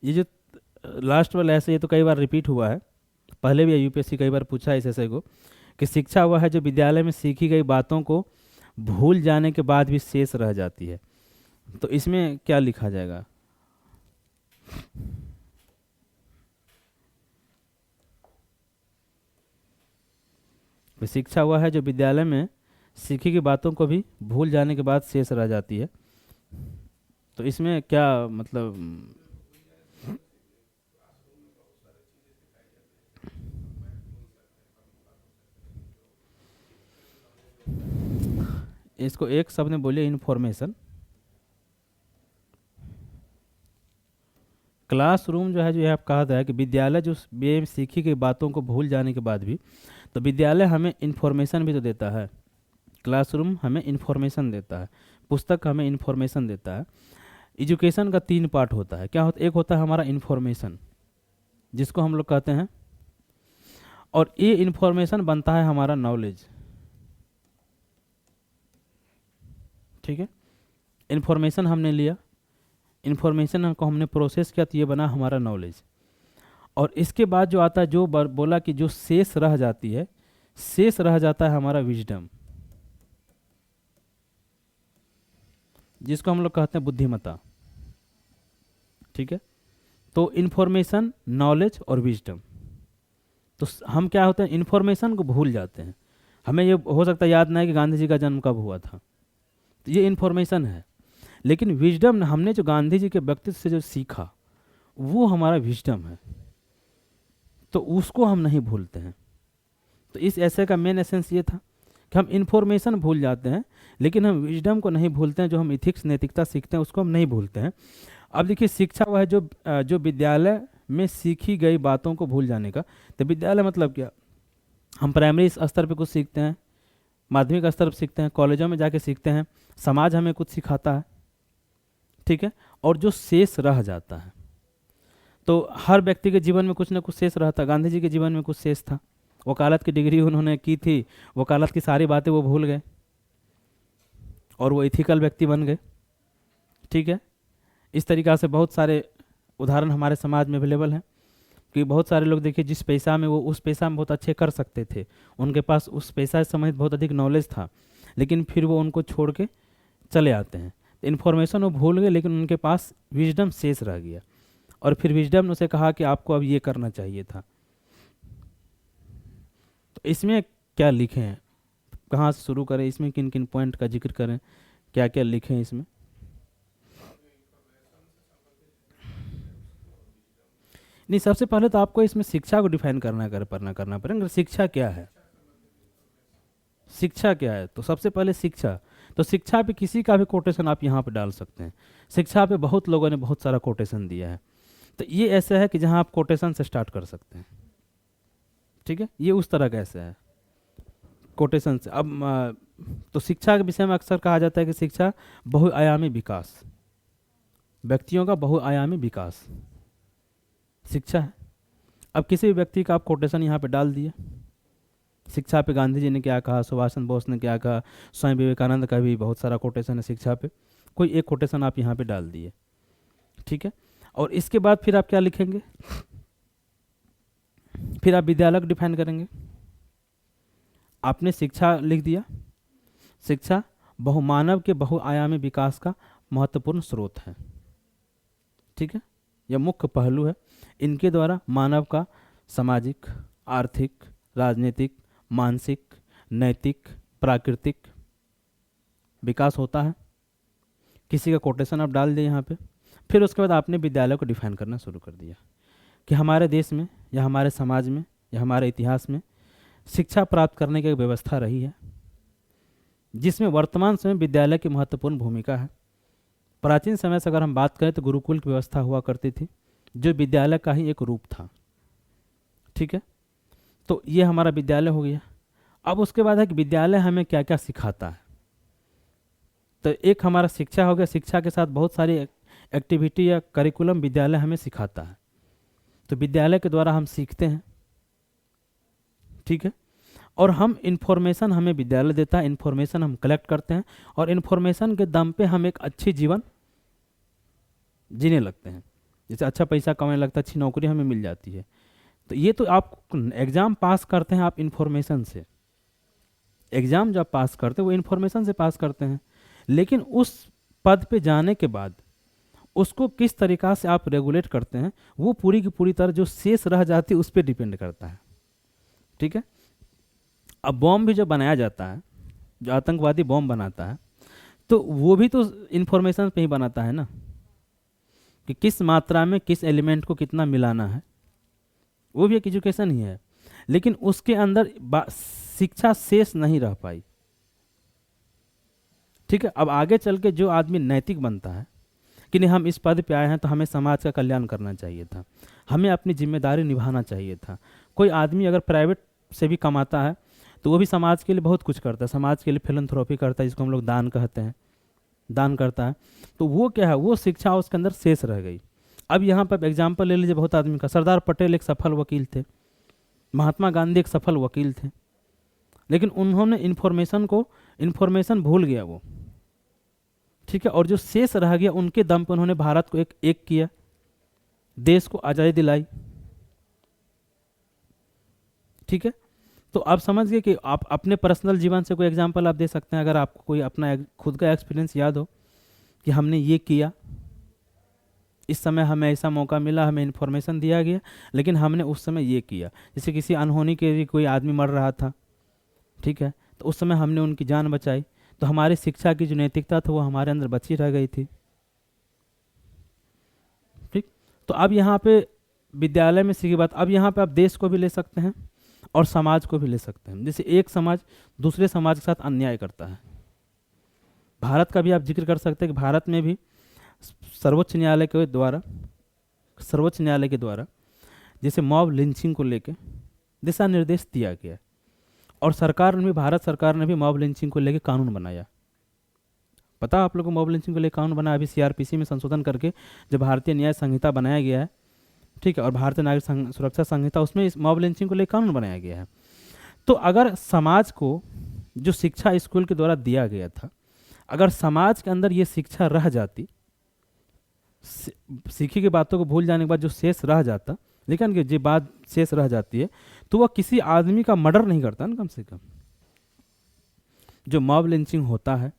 ये जो लास्ट वाला ऐसे, ये तो कई बार रिपीट हुआ है, पहले भी यूपीएससी कई बार पूछा है इस ऐसे को कि शिक्षा वह है जो विद्यालय में सीखी गई बातों को भूल जाने के बाद भी शेष रह जाती है। तो इसमें क्या लिखा जाएगा? शिक्षा वह है जो विद्यालय में सीखी गई बातों को भी भूल जाने के बाद शेष रह जाती है। तो इसमें क्या मतलब, इसको एक शब्द में बोलिए, इन्फॉर्मेशन। क्लासरूम जो है, जो ये आप कहा था कि विद्यालय जो में सीखी गई बातों को भूल जाने के बाद भी, तो विद्यालय हमें इन्फॉर्मेशन भी तो देता है। क्लासरूम हमें इन्फॉर्मेशन देता है, पुस्तक हमें इन्फॉर्मेशन देता है। एजुकेशन का 3 पार्ट होता है। क्या होता है? एक होता है हमारा इन्फॉर्मेशन, जिसको हम लोग कहते हैं, और ये इन्फॉर्मेशन बनता है हमारा नॉलेज। ठीक है, इन्फॉर्मेशन हमने लिया, इन्फॉर्मेशन को हमने प्रोसेस किया, तो ये बना हमारा नॉलेज। और इसके बाद जो आता है, जो बोला कि जो शेष रह जाती है, शेष रह जाता है हमारा विजडम, जिसको हम लोग कहते हैं बुद्धिमत्ता। ठीक है, तो इन्फॉर्मेशन, नॉलेज और विजडम। तो हम क्या होता है, इन्फॉर्मेशन को भूल जाते हैं। हमें ये हो सकता है याद ना है कि गांधी जी का जन्म कब हुआ था, तो ये इन्फॉर्मेशन है। लेकिन विजडम, हमने जो गांधी जी के व्यक्तित्व से जो सीखा, वो हमारा विजडम है, तो उसको हम नहीं भूलते हैं। तो इस ऐसे का मेन एसेंस ये था कि हम इन्फॉर्मेशन भूल जाते हैं, लेकिन हम विजडम को नहीं भूलते हैं। जो हम इथिक्स, नैतिकता सीखते हैं, उसको हम नहीं भूलते हैं। अब देखिए, शिक्षा वह है जो विद्यालय में सीखी गई बातों को भूल जाने का। तो विद्यालय मतलब क्या? हम प्राइमरी स्तर पे कुछ सीखते हैं, माध्यमिक स्तर पर सीखते हैं, कॉलेजों में जाके सीखते हैं, समाज हमें कुछ सिखाता है। ठीक है, और जो शेष रह जाता है, तो हर व्यक्ति के जीवन में कुछ ना कुछ शेष रहता। गांधी जी के जीवन में कुछ शेष था। वकालत की डिग्री उन्होंने की थी, वकालत की सारी बातें वो भूल गए और वो इथिकल व्यक्ति बन गए। ठीक है, इस तरीक़ा से बहुत सारे उदाहरण हमारे समाज में अवेलेबल हैं कि बहुत सारे लोग देखिए, जिस पेशा में वो उस पेशा में बहुत अच्छे कर सकते थे, उनके पास उस पेशा से संबंधित बहुत अधिक नॉलेज था, लेकिन फिर वो उनको छोड़ के चले आते हैं। इन्फॉर्मेशन वो भूल गए, लेकिन उनके पास विजडम शेष रह गया, और फिर विजडम ने उसे कहा कि आपको अब ये करना चाहिए था। तो इसमें क्या लिखे हैं, कहाँ से शुरू करें, इसमें किन किन पॉइंट का जिक्र करें, क्या क्या लिखे हैं इसमें? नहीं, सबसे पहले तो आपको इसमें शिक्षा को डिफाइन करना पड़ेगा। शिक्षा क्या है, शिक्षा क्या है? तो सबसे पहले शिक्षा, तो शिक्षा पे किसी का भी कोटेशन आप यहाँ पे डाल सकते हैं। शिक्षा पे बहुत लोगों ने बहुत सारा कोटेशन दिया है, तो ये ऐसा है कि जहाँ आप कोटेशन से स्टार्ट कर सकते हैं। ठीक है, ये उस तरह का ऐसा है कोटेशन से। अब तो शिक्षा के विषय में अक्सर कहा जाता है कि शिक्षा बहुआयामी विकास, व्यक्तियों का बहुआयामी विकास शिक्षा है। अब किसी भी व्यक्ति का आप कोटेशन यहाँ पे डाल दिए, शिक्षा पे गांधी जी ने क्या कहा, सुभाष चंद्र बोस ने क्या कहा, स्वामी विवेकानंद का भी बहुत सारा कोटेशन है शिक्षा पे, कोई एक कोटेशन आप यहाँ पे डाल दिए। ठीक है, और इसके बाद फिर आप क्या लिखेंगे, फिर आप विद्यालय को डिफाइन करेंगे। आपने शिक्षा लिख दिया, शिक्षा बहुमानव के बहुआयामी विकास का महत्वपूर्ण स्रोत है। ठीक है, यह मुख्य पहलू है। इनके द्वारा मानव का सामाजिक, आर्थिक, राजनीतिक, मानसिक, नैतिक, प्राकृतिक विकास होता है। किसी का कोटेशन आप डाल दिए यहाँ पे। फिर उसके बाद आपने विद्यालय को डिफाइन करना शुरू कर दिया कि हमारे देश में या हमारे समाज में या हमारे इतिहास में शिक्षा प्राप्त करने की एक व्यवस्था रही है, जिसमें वर्तमान समय विद्यालय की महत्वपूर्ण भूमिका है। प्राचीन समय से अगर हम बात करें तो गुरुकुल की व्यवस्था हुआ करती थी, जो विद्यालय का ही एक रूप था। ठीक है, तो ये हमारा विद्यालय हो गया। अब उसके बाद है कि विद्यालय हमें क्या क्या सिखाता है। तो एक हमारा शिक्षा हो गया, शिक्षा के साथ बहुत सारी एक्टिविटी या करिकुलम विद्यालय हमें सिखाता है। तो विद्यालय के द्वारा हम सीखते हैं। ठीक है, और हम इन्फॉर्मेशन हमें विद्यालय देता है, इन्फॉर्मेशन हम कलेक्ट करते हैं, और इन्फॉर्मेशन के दम पे हम एक अच्छी जीवन जीने लगते हैं। जैसे अच्छा पैसा कमाने लगता है, अच्छी नौकरी हमें मिल जाती है। तो ये तो आप एग्ज़ाम पास करते हैं आप इन्फॉर्मेशन से, एग्ज़ाम जब पास करते हैं वो इन्फॉर्मेशन से पास करते हैं, लेकिन उस पद पे जाने के बाद उसको किस तरीक़ा से आप रेगुलेट करते हैं, वो पूरी की पूरी तरह जो शेष रह जाती है उस पर डिपेंड करता है। ठीक है, अब बॉम्ब भी जो बनाया जाता है, जो आतंकवादी बॉम्ब बनाता है, तो वो भी तो इन्फॉर्मेशन पे ही बनाता है ना, कि किस मात्रा में किस एलिमेंट को कितना मिलाना है, वो भी एक एजुकेशन ही है। लेकिन उसके अंदर शिक्षा शेष नहीं रह पाई। ठीक है, अब आगे चल के जो आदमी नैतिक बनता है कि नहीं हम इस पद पे आए हैं तो हमें समाज का कल्याण करना चाहिए था, हमें अपनी जिम्मेदारी निभाना चाहिए था। कोई आदमी अगर प्राइवेट से भी कमाता है तो वो भी समाज के लिए बहुत कुछ करता है, समाज के लिए फिलंथ्रोपी करता है, जिसको हम लोग दान कहते हैं, दान करता है। तो वो क्या है, वो शिक्षा उसके अंदर शेष रह गई। अब यहाँ पर एग्जाम्पल ले लीजिए बहुत आदमी का। सरदार पटेल एक सफल वकील थे, महात्मा गांधी एक सफल वकील थे, लेकिन उन्होंने इन्फॉर्मेशन भूल गया वो, ठीक है। और जो शेष रह गया उनके दम पर उन्होंने भारत को एक किया, देश को आज़ादी दिलाई, ठीक है। तो आप समझ गए कि आप अपने पर्सनल जीवन से कोई एग्जांपल आप दे सकते हैं, अगर आपको कोई अपना खुद का एक्सपीरियंस याद हो कि हमने ये किया, इस समय हमें ऐसा मौका मिला, हमें इन्फॉर्मेशन दिया गया, लेकिन हमने उस समय ये किया। जैसे किसी अनहोनी के लिए कोई आदमी मर रहा था, ठीक है, तो उस समय हमने उनकी जान बचाई, तो हमारी शिक्षा की जो नैतिकता था वो हमारे अंदर बची रह गई थी, ठीक। तो अब यहाँ पे विद्यालय में सीखी बात, अब यहाँ पे आप देश को भी ले सकते हैं और समाज को भी ले सकते हैं। जैसे एक समाज दूसरे समाज के साथ अन्याय करता है, भारत का भी आप जिक्र कर सकते हैं कि भारत में भी सर्वोच्च न्यायालय के द्वारा जैसे मॉब लिंचिंग को लेके दिशा निर्देश दिया गया, और भारत सरकार ने भी मॉब लिंचिंग को लेके कानून बनाया। पता आप लोगों को मॉब लिंचिंग को लेकर कानून बनाया, अभी सीआरपीसी में संशोधन करके जो भारतीय न्याय संहिता बनाया गया है, ठीक है, और भारतीय नागरिक सुरक्षा संहिता, उसमें इस मॉब लिंचिंग को लेकर कानून बनाया गया है। तो अगर समाज को जो शिक्षा स्कूल के द्वारा दिया गया था, अगर समाज के अंदर ये शिक्षा रह जाती, सीखी की बातों को भूल जाने के बाद जो शेष रह जाता, लेकिन कि जो बात शेष रह जाती है, तो वह किसी आदमी का मर्डर नहीं करता ना, कम से कम। जो मॉब लिंचिंग होता है,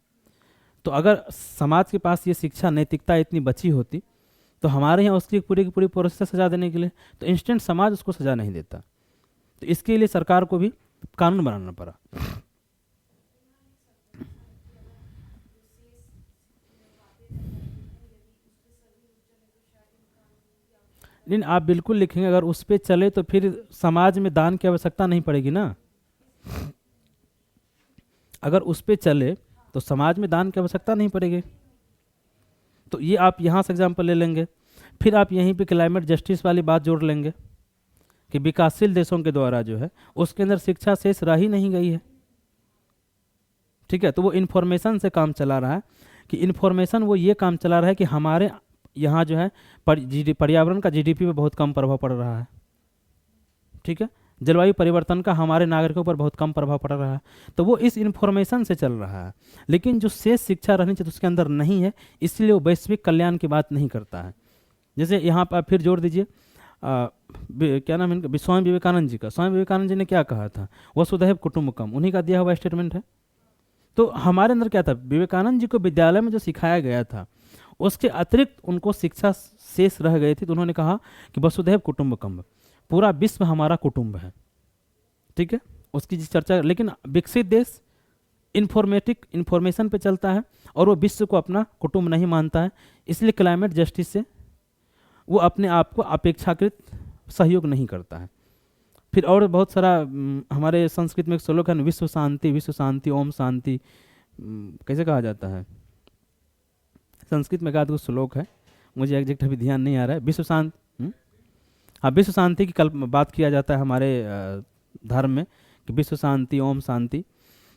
तो अगर समाज के पास ये शिक्षा नैतिकता इतनी बची होती, तो हमारे यहाँ उसकी पूरी की पूरी प्रोसेस सजा देने के लिए, तो इंस्टेंट समाज उसको सजा नहीं देता। तो इसके लिए सरकार को भी कानून बनाना पड़ा। लेकिन आप बिल्कुल लिखेंगे, अगर उस पर चले तो फिर समाज में दान की आवश्यकता नहीं पड़ेगी ना। अगर उस पर चले तो समाज में दान की आवश्यकता नहीं पड़ेगी। तो ये आप यहाँ से एग्जाम्पल ले लेंगे, फिर आप यहीं पे क्लाइमेट जस्टिस वाली बात जोड़ लेंगे कि विकासशील देशों के द्वारा जो है उसके अंदर शिक्षा शेष रह ही नहीं गई है, ठीक है। तो वो इन्फॉर्मेशन से काम चला रहा है, कि इन्फॉर्मेशन वो ये काम चला रहा है कि हमारे यहाँ जो है पर्यावरण का जीडीपी पे बहुत कम प्रभाव पड़ रहा है, ठीक है। जलवायु परिवर्तन का हमारे नागरिकों पर बहुत कम प्रभाव पड़ रहा है, तो वो इस इन्फॉर्मेशन से चल रहा है। लेकिन जो शेष शिक्षा रहनी चाहिए तो उसके अंदर नहीं है, इसलिए वो वैश्विक कल्याण की बात नहीं करता है। जैसे यहाँ पर आप फिर जोड़ दीजिए, क्या नाम है, स्वामी विवेकानंद जी का। स्वामी विवेकानंद जी ने क्या कहा था, वसुधैव कुटुम्बकम, उन्हीं का दिया हुआ स्टेटमेंट है। तो हमारे अंदर क्या था, विवेकानंद जी को विद्यालय में जो सिखाया गया था उसके अतिरिक्त उनको शिक्षा शेष रह गई थी, तो उन्होंने कहा कि वसुधैव कुटुम्बकम, पूरा विश्व हमारा कुटुंब है, ठीक है, उसकी चर्चा। लेकिन विकसित देश इन्फॉर्मेशन पे चलता है और वो विश्व को अपना कुटुंब नहीं मानता है, इसलिए क्लाइमेट जस्टिस से वो अपने आप को अपेक्षाकृत सहयोग नहीं करता है। फिर और बहुत सारा हमारे संस्कृत में एक श्लोक है, विश्व शांति ओम शांति, कैसे कहा जाता है, संस्कृत में का श्लोक है, मुझे एग्जैक्ट अभी ध्यान नहीं आ रहा है। विश्व शांति, हाँ, विश्व शांति की बात किया जाता है हमारे धर्म में कि विश्व शांति ओम शांति,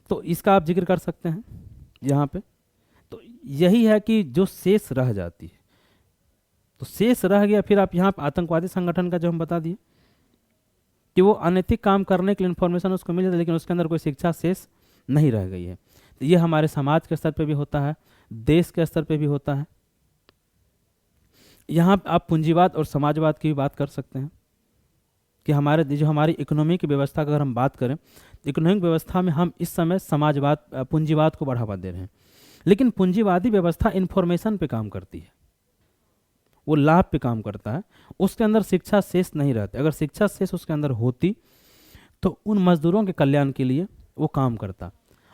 तो इसका आप जिक्र कर सकते हैं यहाँ पे। तो यही है कि जो शेष रह जाती है, तो शेष रह गया। फिर आप यहाँ पे आतंकवादी संगठन का जो हम बता दिए कि वो अनैतिक काम करने के लिए इन्फॉर्मेशन उसको मिल जाती है, लेकिन उसके अंदर कोई शिक्षा शेष नहीं रह गई है। तो ये हमारे समाज के स्तर पे भी होता है, देश के स्तर पे भी होता है। यहाँ आप पूंजीवाद और समाजवाद की भी बात कर सकते हैं कि हमारी इकोनॉमी की व्यवस्था का अगर हम बात करें, इकोनॉमिक व्यवस्था में हम इस समय पूंजीवाद को बढ़ावा दे रहे हैं, लेकिन पूंजीवादी व्यवस्था इन्फॉर्मेशन पे काम करती है, वो लाभ पे काम करता है, उसके अंदर शिक्षा शेष नहीं रहती। अगर शिक्षा शेष उसके अंदर होती तो उन मजदूरों के कल्याण के लिए वो काम करता।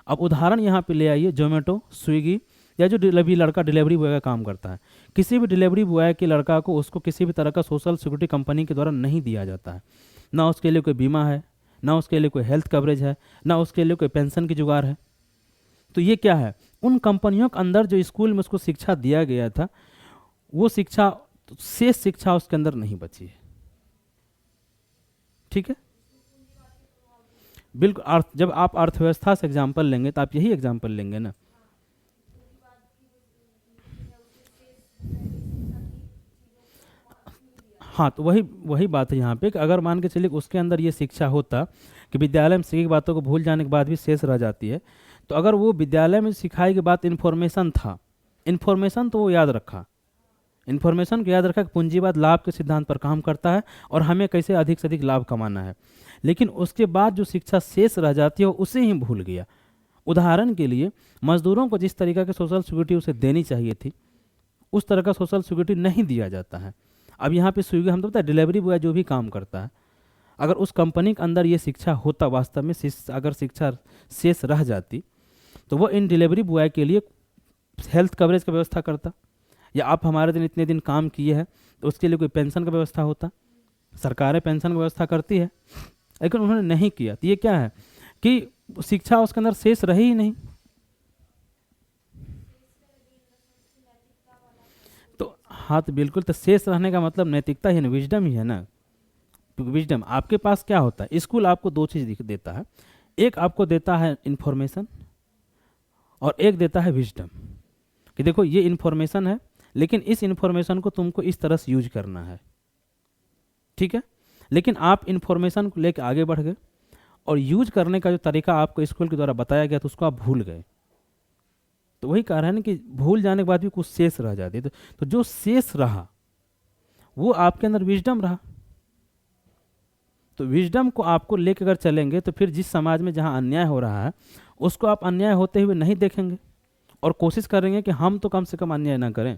अब उदाहरण यहाँ पे ले आइए, जोमेटो, स्विगी, या जो लड़का डिलीवरी बॉय का काम करता है, किसी भी डिलीवरी बॉय के लड़का को उसको किसी भी तरह का सोशल सिक्योरिटी कंपनी के द्वारा नहीं दिया जाता है, ना उसके लिए कोई बीमा है, ना उसके लिए कोई हेल्थ कवरेज है, ना उसके लिए कोई पेंशन की जुगाड़ है। तो ये क्या है, उन कंपनियों के अंदर जो स्कूल में उसको शिक्षा दिया गया था वो शिक्षा, शेष शिक्षा उसके अंदर नहीं बची है। ठीक है, बिल्कुल। अर्थ, जब आप अर्थव्यवस्था से एग्जाम्पल लेंगे तो आप यही एग्जाम्पल लेंगे ना। हाँ, तो वही वही बात है यहाँ पे कि अगर मान के चलिए कि उसके अंदर ये शिक्षा होता कि विद्यालय में सीखी बातों को भूल जाने के बाद भी शेष रह जाती है, तो अगर वो विद्यालय में सिखाई के बाद इन्फॉर्मेशन था, इन्फॉर्मेशन तो वो याद रखा, इन्फॉर्मेशन को याद रखा कि पूंजीवाद लाभ के सिद्धांत पर काम करता है और हमें कैसे अधिक से अधिक लाभ कमाना है, लेकिन उसके बाद जो शिक्षा शेष रह जाती है वो उसे ही भूल गया। उदाहरण के लिए मजदूरों को जिस तरीका की सोशल सिक्योरिटी उसे देनी चाहिए थी, उस तरह का सोशल सिक्योरिटी नहीं दिया जाता है। अब यहाँ पे स्विगी, हम तो पता है डिलीवरी बॉय जो भी काम करता है, अगर उस कंपनी के अंदर ये शिक्षा होता वास्तव में, अगर शिक्षा शेष रह जाती, तो वो इन डिलीवरी बॉय के लिए हेल्थ कवरेज का व्यवस्था करता, या आप हमारे दिन इतने दिन काम किए हैं तो उसके लिए कोई पेंशन का व्यवस्था होता। सरकारें पेंशन की व्यवस्था करती है, लेकिन उन्होंने नहीं किया। तो ये क्या है कि शिक्षा उसके अंदर शेष रही ही नहीं। तो हाँ, तो बिल्कुल, तो शेष रहने का मतलब नैतिकता ही ना, विजडम ही है ना। विजडम आपके पास क्या होता है, स्कूल आपको दो चीज़ देता है, एक आपको देता है इंफॉर्मेशन और एक देता है विजडम, कि देखो ये इंफॉर्मेशन है लेकिन इस इंफॉर्मेशन को तुमको इस तरह से यूज करना है। ठीक है, लेकिन आप इंफॉर्मेशन को लेकर आगे बढ़ गए और यूज करने का जो तरीका आपको स्कूल के द्वारा बताया गया तो उसको आप भूल गए। तो वही कह रहे हैं ना कि भूल जाने के बाद भी कुछ शेष रह जाती है, तो जो शेष रहा वो आपके अंदर विजडम रहा। तो विजडम को आपको लेकर अगर चलेंगे तो फिर जिस समाज में जहाँ अन्याय हो रहा है उसको आप अन्याय होते हुए नहीं देखेंगे और कोशिश करेंगे कि हम तो कम से कम अन्याय ना करें।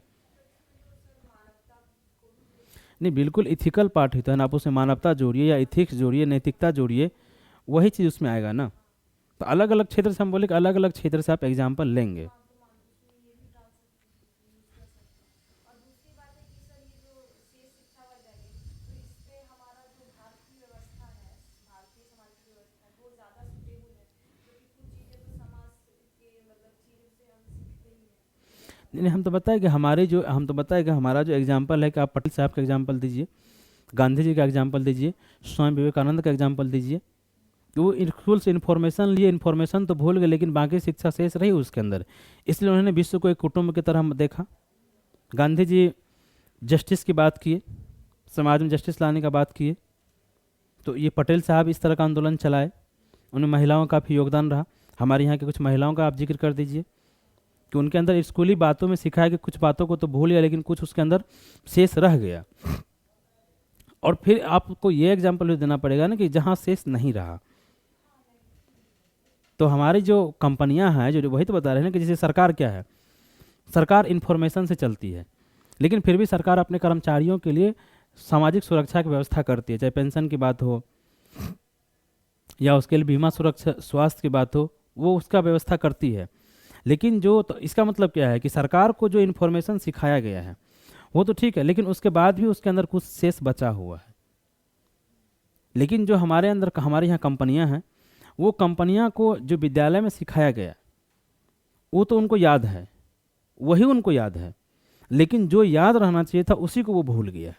नहीं, बिल्कुल इथिकल पार्ट ही तो है ना, आप उसमें मानवता जोड़िए या इथिक्स जोड़िए, नैतिकता जोड़िए, वही चीज़ उसमें आएगा ना। तो अलग अलग क्षेत्र से हम बोले कि अलग अलग क्षेत्र से आप एग्जाम्पल लेंगे। नहीं नहीं, हम तो बताए कि हमारा जो एग्जाम्पल है कि आप पटेल साहब का एग्जाम्पल दीजिए, गांधी जी का एग्जाम्पल दीजिए, स्वामी विवेकानंद का एग्जाम्पल दीजिए। तो वो स्कूल से इन्फॉर्मेशन लिए, इन्फॉर्मेशन तो भूल गए लेकिन बाकी शिक्षा शेष रही उसके अंदर, इसलिए उन्होंने विश्व को एक कुटुंब की तरह देखा। गांधी जी जस्टिस की बात किए, समाज में जस्टिस लाने का बात किए, तो ये पटेल साहब इस तरह का आंदोलन चलाए, उनमें महिलाओं का भी योगदान रहा। हमारे यहाँ के कुछ महिलाओं का आप जिक्र कर दीजिए कि उनके अंदर स्कूली बातों में सिखाया कि कुछ बातों को तो भूल गया लेकिन कुछ उसके अंदर शेष रह गया। और फिर आपको ये एग्जाम्पल भी देना पड़ेगा ना कि जहाँ शेष नहीं रहा, तो हमारी जो कंपनियां हैं जो वही तो बता रहे हैं ना कि जैसे सरकार क्या है, सरकार इन्फॉर्मेशन से चलती है, लेकिन फिर भी सरकार अपने कर्मचारियों के लिए सामाजिक सुरक्षा की व्यवस्था करती है, चाहे पेंशन की बात हो या उसके लिए बीमा सुरक्षा स्वास्थ्य की बात हो, वो उसका व्यवस्था करती है। लेकिन जो, तो इसका मतलब क्या है कि सरकार को जो इन्फॉर्मेशन सिखाया गया है वो तो ठीक है, लेकिन उसके बाद भी उसके अंदर कुछ शेष बचा हुआ है। लेकिन जो हमारे अंदर हमारे यहाँ कंपनियां हैं, वो कंपनियां को जो विद्यालय में सिखाया गया वो तो उनको याद है, वही उनको याद है, लेकिन जो याद रहना चाहिए था उसी को वो भूल गया है।